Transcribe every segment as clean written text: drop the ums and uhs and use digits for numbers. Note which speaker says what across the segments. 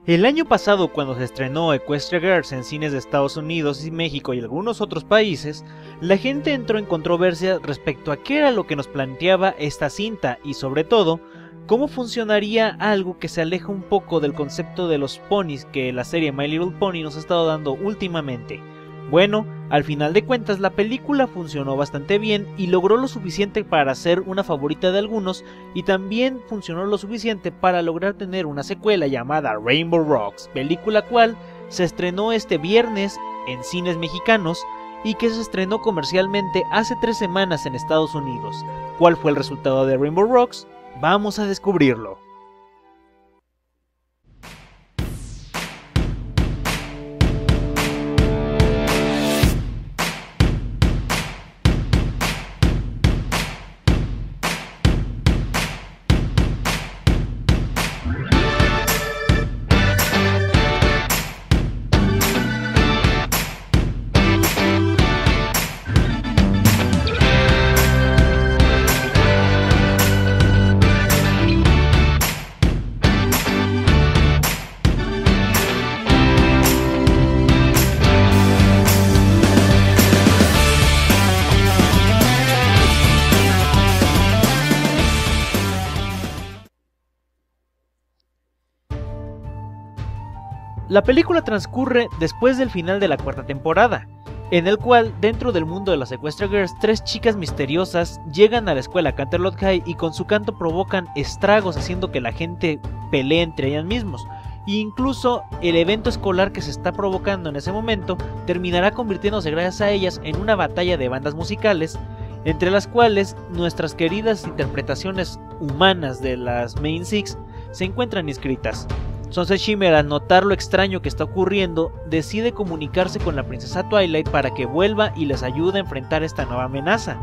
Speaker 1: El año pasado, cuando se estrenó Equestria Girls en cines de Estados Unidos y México y algunos otros países, la gente entró en controversia respecto a qué era lo que nos planteaba esta cinta y sobre todo, cómo funcionaría algo que se aleja un poco del concepto de los ponis que la serie My Little Pony nos ha estado dando últimamente. Bueno, al final de cuentas la película funcionó bastante bien y logró lo suficiente para ser una favorita de algunos y también funcionó lo suficiente para lograr tener una secuela llamada Rainbow Rocks, película cual se estrenó este viernes en cines mexicanos y que se estrenó comercialmente hace 3 semanas en Estados Unidos. ¿Cuál fue el resultado de Rainbow Rocks? Vamos a descubrirlo. La película transcurre después del final de la 4ª temporada, en el cual, dentro del mundo de las Equestria Girls, 3 chicas misteriosas llegan a la escuela Canterlot High y con su canto provocan estragos haciendo que la gente pelee entre ellas mismos. E incluso el evento escolar que se está provocando en ese momento terminará convirtiéndose gracias a ellas en una batalla de bandas musicales, entre las cuales nuestras queridas interpretaciones humanas de las Main Six se encuentran inscritas. Sunset Shimmer, al notar lo extraño que está ocurriendo, decide comunicarse con la princesa Twilight para que vuelva y les ayude a enfrentar esta nueva amenaza.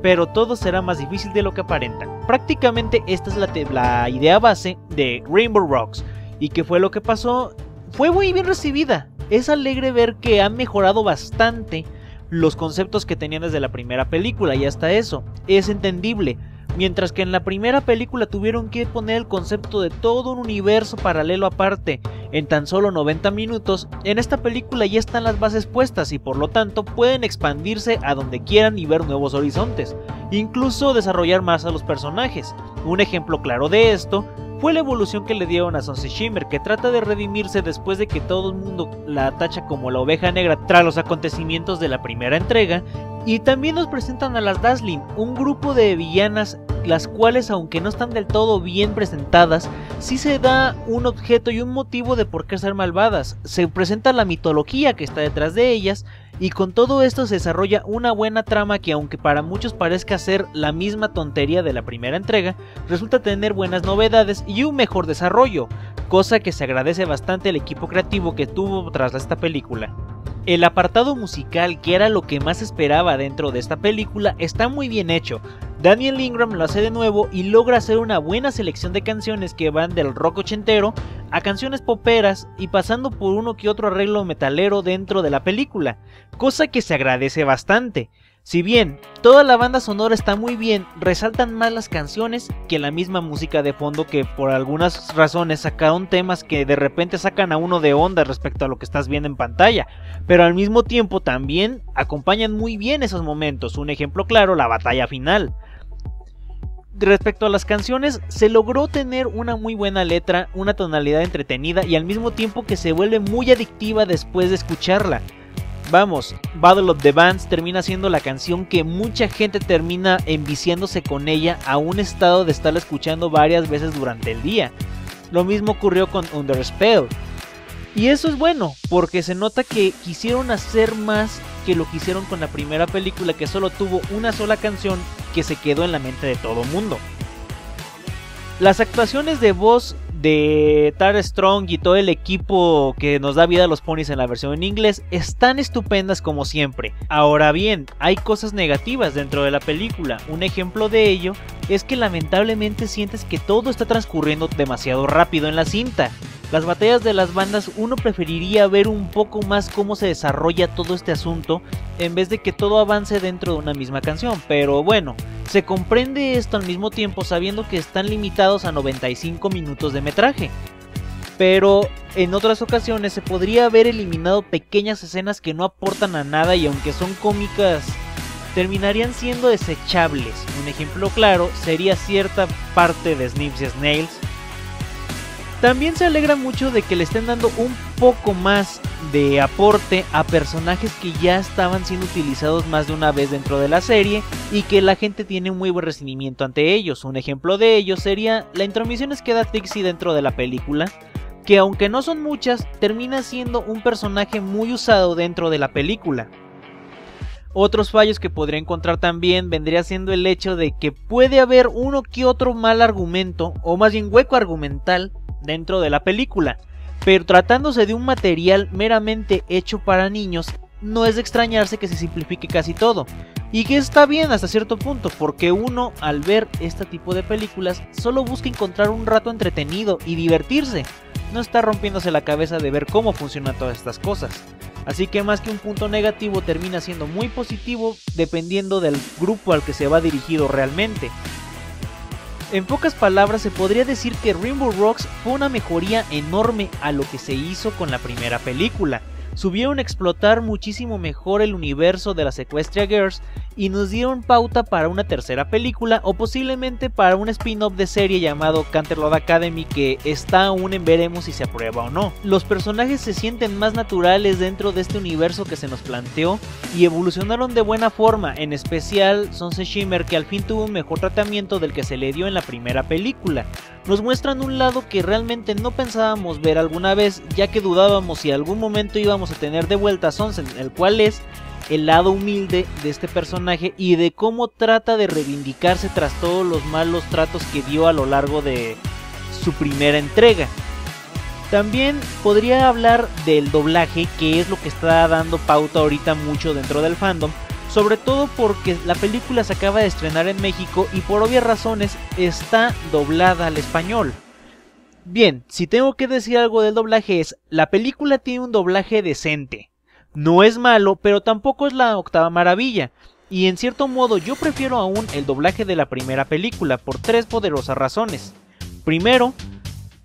Speaker 1: Pero todo será más difícil de lo que aparenta. Prácticamente esta es la idea base de Rainbow Rocks. ¿Y qué fue lo que pasó? Fue muy bien recibida. Es alegre ver que han mejorado bastante los conceptos que tenían desde la primera película y hasta eso es entendible. Mientras que en la primera película tuvieron que poner el concepto de todo un universo paralelo aparte en tan solo 90 minutos, en esta película ya están las bases puestas y por lo tanto pueden expandirse a donde quieran y ver nuevos horizontes, incluso desarrollar más a los personajes. Un ejemplo claro de esto fue la evolución que le dieron a Sunset Shimmer, que trata de redimirse después de que todo el mundo la tacha como la oveja negra tras los acontecimientos de la primera entrega. Y también nos presentan a las Dazzling, un grupo de villanas las cuales, aunque no están del todo bien presentadas, sí se da un objeto y un motivo de por qué ser malvadas. Se presenta la mitología que está detrás de ellas y con todo esto se desarrolla una buena trama que, aunque para muchos parezca ser la misma tontería de la primera entrega, resulta tener buenas novedades y un mejor desarrollo, cosa que se agradece bastante al equipo creativo que tuvo tras esta película. El apartado musical, que era lo que más esperaba dentro de esta película, está muy bien hecho. Daniel Ingram lo hace de nuevo y logra hacer una buena selección de canciones que van del rock ochentero a canciones poperas y pasando por uno que otro arreglo metalero dentro de la película, cosa que se agradece bastante. Si bien toda la banda sonora está muy bien, resaltan más las canciones que la misma música de fondo, que por algunas razones sacaron temas que de repente sacan a uno de onda respecto a lo que estás viendo en pantalla, pero al mismo tiempo también acompañan muy bien esos momentos. Un ejemplo claro, la batalla final. Respecto a las canciones, se logró tener una muy buena letra, una tonalidad entretenida y al mismo tiempo que se vuelve muy adictiva después de escucharla. Vamos, Battle of the Bands termina siendo la canción que mucha gente termina enviciándose con ella a un estado de estarla escuchando varias veces durante el día. Lo mismo ocurrió con Under Spell. Y eso es bueno, porque se nota que quisieron hacer más que lo que hicieron con la primera película, que solo tuvo una sola canción que se quedó en la mente de todo mundo. Las actuaciones de voz de Tara Strong y todo el equipo que nos da vida a los ponis en la versión en inglés están estupendas como siempre. Ahora bien, hay cosas negativas dentro de la película. Un ejemplo de ello es que lamentablemente sientes que todo está transcurriendo demasiado rápido en la cinta. Las batallas de las bandas, uno preferiría ver un poco más cómo se desarrolla todo este asunto en vez de que todo avance dentro de una misma canción, pero bueno, se comprende esto al mismo tiempo sabiendo que están limitados a 95 minutos de metraje. pero en otras ocasiones se podría haber eliminado pequeñas escenas que no aportan a nada y aunque son cómicas, terminarían siendo desechables. Un ejemplo claro sería cierta parte de Snips y Snails. También se alegra mucho de que le estén dando un poco más de aporte a personajes que ya estaban siendo utilizados más de una vez dentro de la serie y que la gente tiene un muy buen recibimiento ante ellos. Un ejemplo de ello sería la intromisiones que da Trixie dentro de la película, que aunque no son muchas, termina siendo un personaje muy usado dentro de la película. Otros fallos que podría encontrar también vendría siendo el hecho de que puede haber uno que otro mal argumento, o más bien hueco argumental, dentro de la película, pero tratándose de un material meramente hecho para niños, no es de extrañarse que se simplifique casi todo, y que está bien hasta cierto punto, porque uno al ver este tipo de películas solo busca encontrar un rato entretenido y divertirse, no está rompiéndose la cabeza de ver cómo funcionan todas estas cosas. Así que más que un punto negativo termina siendo muy positivo dependiendo del grupo al que se va dirigido realmente. En pocas palabras se podría decir que Rainbow Rocks fue una mejoría enorme a lo que se hizo con la primera película. Supieron explotar muchísimo mejor el universo de las Equestria Girls y nos dieron pauta para una tercera película o posiblemente para un spin-off de serie llamado Canterlot Academy, que está aún en veremos si se aprueba o no. Los personajes se sienten más naturales dentro de este universo que se nos planteó y evolucionaron de buena forma, en especial Sunset Shimmer, que al fin tuvo un mejor tratamiento del que se le dio en la primera película. Nos muestran un lado que realmente no pensábamos ver alguna vez, ya que dudábamos si algún momento íbamos a tener de vuelta a Sunset, el cual es el lado humilde de este personaje y de cómo trata de reivindicarse tras todos los malos tratos que dio a lo largo de su primera entrega. También podría hablar del doblaje, que es lo que está dando pauta ahorita mucho dentro del fandom, sobre todo porque la película se acaba de estrenar en México y por obvias razones está doblada al español. Bien, si tengo que decir algo del doblaje es, la película tiene un doblaje decente. No es malo, pero tampoco es la octava maravilla. Y en cierto modo yo prefiero aún el doblaje de la primera película por tres poderosas razones. Primero,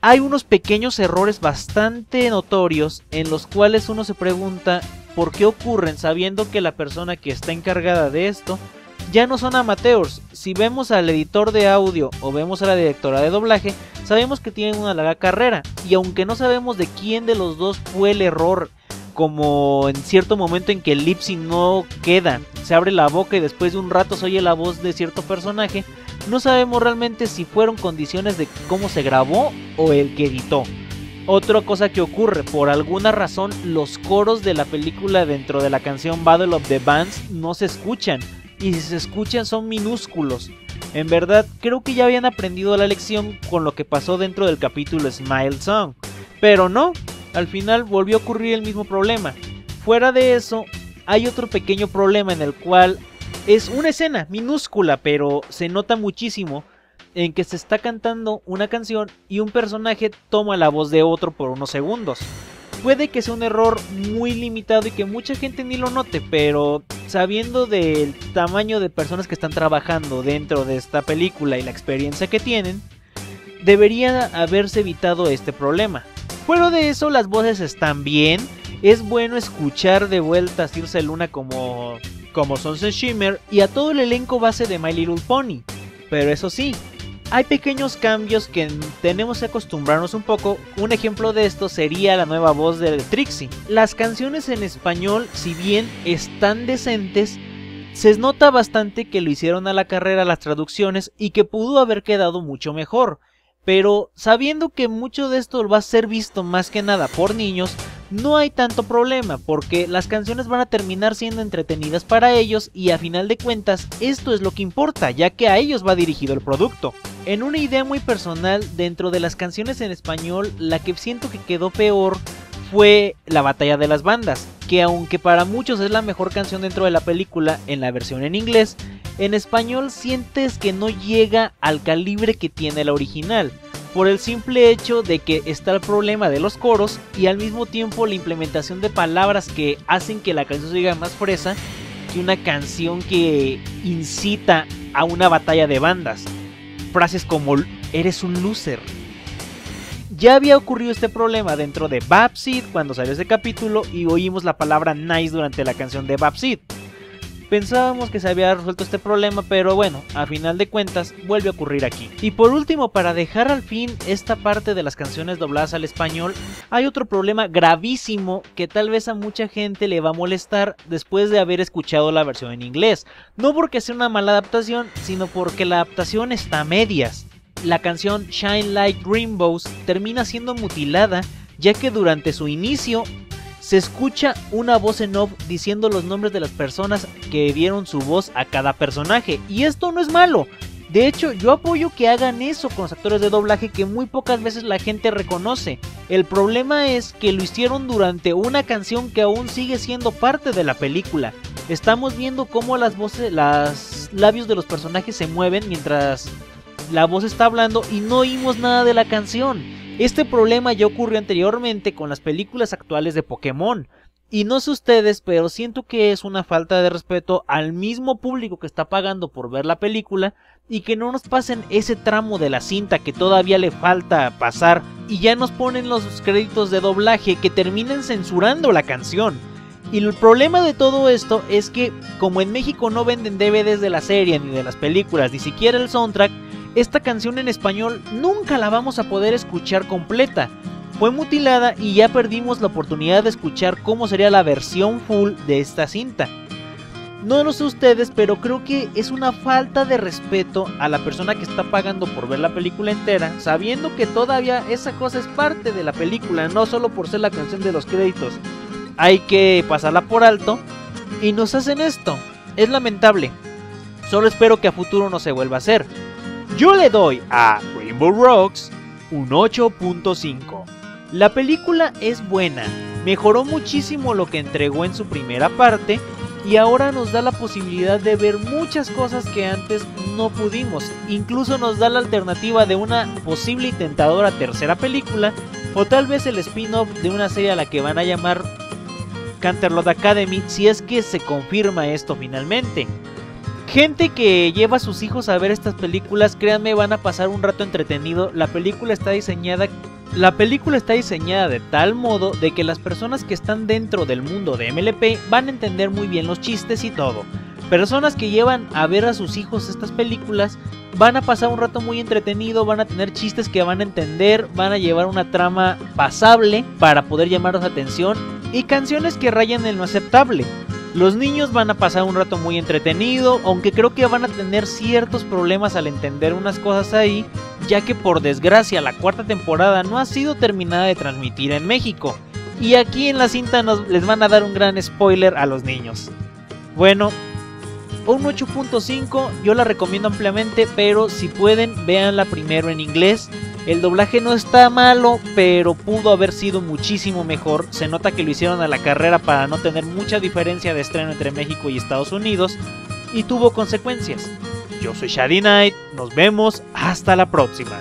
Speaker 1: hay unos pequeños errores bastante notorios en los cuales uno se pregunta por qué ocurren sabiendo que la persona que está encargada de esto ya no son amateurs. Si vemos al editor de audio o vemos a la directora de doblaje, sabemos que tienen una larga carrera y aunque no sabemos de quién de los dos fue el error, como en cierto momento en que el lip-sync no queda, se abre la boca y después de un rato se oye la voz de cierto personaje, no sabemos realmente si fueron condiciones de cómo se grabó o el que editó. Otra cosa que ocurre, por alguna razón los coros de la película dentro de la canción Battle of the Bands no se escuchan, y si se escuchan son minúsculos. En verdad creo que ya habían aprendido la lección con lo que pasó dentro del capítulo Smile Song, pero no, al final volvió a ocurrir el mismo problema. Fuera de eso, hay otro pequeño problema en el cual es una escena minúscula, pero se nota muchísimo, en que se está cantando una canción y un personaje toma la voz de otro por unos segundos. Puede que sea un error muy limitado y que mucha gente ni lo note, pero sabiendo del tamaño de personas que están trabajando dentro de esta película y la experiencia que tienen, debería haberse evitado este problema. Fuera de eso, las voces están bien. Es bueno escuchar de vuelta a Circe Luna como Sunset Shimmer y a todo el elenco base de My Little Pony. Pero eso sí, hay pequeños cambios que tenemos que acostumbrarnos un poco. Un ejemplo de esto sería la nueva voz de Trixie. Las canciones en español, si bien están decentes, se nota bastante que lo hicieron a la carrera las traducciones y que pudo haber quedado mucho mejor. Pero sabiendo que mucho de esto va a ser visto más que nada por niños, no hay tanto problema porque las canciones van a terminar siendo entretenidas para ellos y a final de cuentas esto es lo que importa, ya que a ellos va dirigido el producto. En una idea muy personal, dentro de las canciones en español, la que siento que quedó peor fue La Batalla de las Bandas, que aunque para muchos es la mejor canción dentro de la película en la versión en inglés, en español sientes que no llega al calibre que tiene la original, por el simple hecho de que está el problema de los coros y al mismo tiempo la implementación de palabras que hacen que la canción se oiga más fresa que una canción que incita a una batalla de bandas. Frases como eres un loser. Ya había ocurrido este problema dentro de Babsid cuando salió ese capítulo y oímos la palabra nice durante la canción de Babsid. Pensábamos que se había resuelto este problema, pero bueno, a final de cuentas vuelve a ocurrir aquí. Y por último, para dejar al fin esta parte de las canciones dobladas al español, hay otro problema gravísimo que tal vez a mucha gente le va a molestar después de haber escuchado la versión en inglés. No porque sea una mala adaptación, sino porque la adaptación está a medias. La canción Shine Like Rainbows termina siendo mutilada, ya que durante su inicio se escucha una voz en off diciendo los nombres de las personas que dieron su voz a cada personaje. Y esto no es malo. De hecho, yo apoyo que hagan eso con los actores de doblaje que muy pocas veces la gente reconoce. El problema es que lo hicieron durante una canción que aún sigue siendo parte de la película. Estamos viendo cómo las labios de los personajes se mueven mientras la voz está hablando y no oímos nada de la canción. Este problema ya ocurrió anteriormente con las películas actuales de Pokémon. Y no sé ustedes, pero siento que es una falta de respeto al mismo público que está pagando por ver la película y que no nos pasen ese tramo de la cinta que todavía le falta pasar y ya nos ponen los créditos de doblaje que terminan censurando la canción. Y el problema de todo esto es que como en México no venden DVDs de la serie ni de las películas, ni siquiera el soundtrack, esta canción en español nunca la vamos a poder escuchar completa. Fue mutilada y ya perdimos la oportunidad de escuchar cómo sería la versión full de esta cinta. No lo sé ustedes, pero creo que es una falta de respeto a la persona que está pagando por ver la película entera, sabiendo que todavía esa cosa es parte de la película, no solo por ser la canción de los créditos. Hay que pasarla por alto y nos hacen esto. Es lamentable. Solo espero que a futuro no se vuelva a hacer. Yo le doy a Rainbow Rocks un 8.5. La película es buena, mejoró muchísimo lo que entregó en su primera parte y ahora nos da la posibilidad de ver muchas cosas que antes no pudimos. Incluso nos da la alternativa de una posible y tentadora tercera película o tal vez el spin-off de una serie a la que van a llamar Canterlot Academy si es que se confirma esto finalmente. Gente que lleva a sus hijos a ver estas películas, créanme, van a pasar un rato entretenido. La película está diseñada de tal modo de que las personas que están dentro del mundo de MLP van a entender muy bien los chistes y todo. Personas que llevan a ver a sus hijos estas películas van a pasar un rato muy entretenido, van a tener chistes que van a entender, van a llevar una trama pasable para poder llamar su atención y canciones que rayan en lo aceptable. Los niños van a pasar un rato muy entretenido, aunque creo que van a tener ciertos problemas al entender unas cosas ahí, ya que por desgracia la cuarta temporada no ha sido terminada de transmitir en México. Y aquí en la cinta les van a dar un gran spoiler a los niños. Bueno, un 8.5 yo la recomiendo ampliamente, pero si pueden véanla primero en inglés. El doblaje no está malo, pero pudo haber sido muchísimo mejor. Se nota que lo hicieron a la carrera para no tener mucha diferencia de estreno entre México y Estados Unidos, y tuvo consecuencias. Yo soy Shady Knight, nos vemos hasta la próxima.